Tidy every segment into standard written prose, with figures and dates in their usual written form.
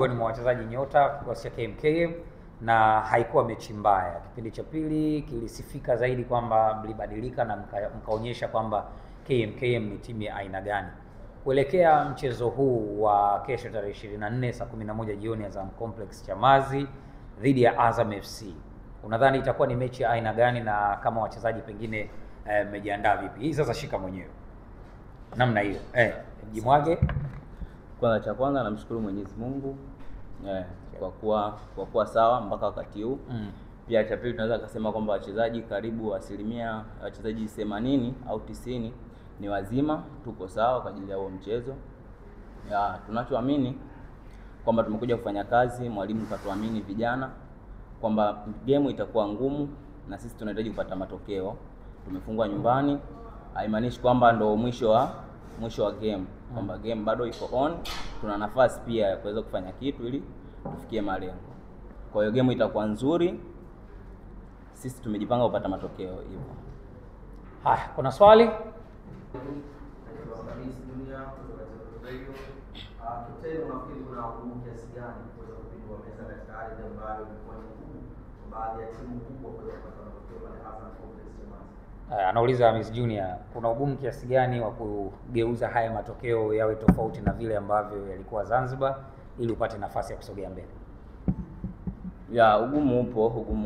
miongoni mwa wachezaji nyota kikosi cha KMKM na haikuwa mechi mbaya. Kipindi cha pili kilisifika zaidi kwamba mlibadilika na mkaonyesha kwamba KMKM ni timu ya aina gani. Kuelekea mchezo huu wa kesho tarehe 24 saa 11 jioni Azam Complex Chamazi dhidi ya Azam FC, unadhani itakuwa ni mechi ya aina gani, na kama wachezaji pengine mmejiandaa vipi? Hii sasa shika mwenyewe namna hiyo. Jimwage. Cha kwanza namshukuru Mwenyezi Mungu kwa kuwa sawa mpaka wakati huu. Pia cha pili tunaweza kusema kwamba wachezaji karibu asilimia wachezaji 80 au 90 ni wazima, tuko sawa kwa ajili ya huo mchezo. Tunachoamini kwamba tumekuja kufanya kazi, mwalimu katuamini vijana kwamba game itakuwa ngumu na sisi tunahitaji kupata matokeo. Tumefungwa nyumbani, haimaanishi kwamba ndo mwisho wa game, kwamba game bado iko on, tuna nafasi pia ya kuweza kufanya kitu ili tufikie malengo. Kwa hiyo game itakuwa nzuri, sisi tumejipanga kupata matokeo hivyo. Haya, kuna swali? Anauliza Miss Junior, kuna ugumu kiasi gani wa kugeuza haya matokeo yawe tofauti na vile ambavyo yalikuwa Zanzibar ili upate nafasi ya kusogea mbele? Ugumu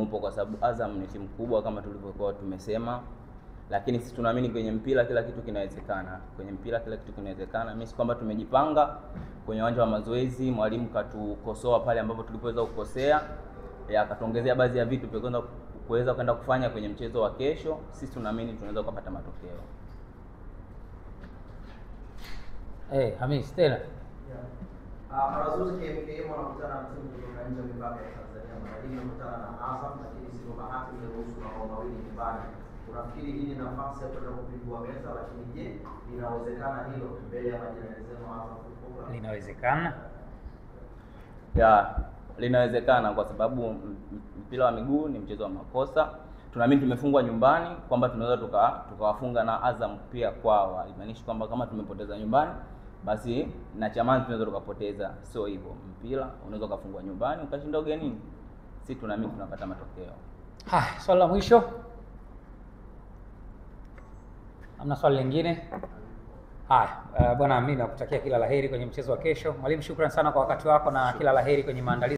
upo kwa sababu Azam ni timu kubwa kama tulivyokuwa tumesema, lakini sisi tunaamini kwenye mpira kila kitu kinawezekana. Mimi si kwamba tumejipanga kwenye uwanja wa mazoezi, mwalimu katukosoa pale ambapo tulipoweza kukosea, akatuongezea baadhi ya vitu vya kuweza kwenda kufanya kwenye mchezo wa kesho. Sisi tunaamini tunaweza kupata matokeo. Hamis tena. Mara zote KMKM wanakutana na timu kutoka nje ya mipaka ya Tanzania. Mara nyingi wanakutana na Azam, lakini sio bahati imeruhusu mabao mawili nyumbani. Unafikiri hii ni nafasi ya kwenda kupigwa meza, lakini je, linawezekana hilo mbele ya majirani zenu Azam Football? Linawezekana? Linawezekana kwa sababu mpira wa miguu ni mchezo wa makosa. Tunaamini tumefungwa nyumbani kwamba tunaweza tukawafunga na Azam pia kwao. Haimaanishi kwamba kama tumepoteza nyumbani basi na Chamazi tunaweza tukapoteza. Sio hivyo. Mpira unaweza kufungwa nyumbani ukashinda ugenini. Sisi tunaamini tunapata matokeo. Swali la mwisho. Hamna swali lingine? Bwana, mimi nakutakia kila laheri kwenye mchezo wa kesho. Mwalimu, shukrani sana kwa wakati wako na kila laheri kwenye maandalizi.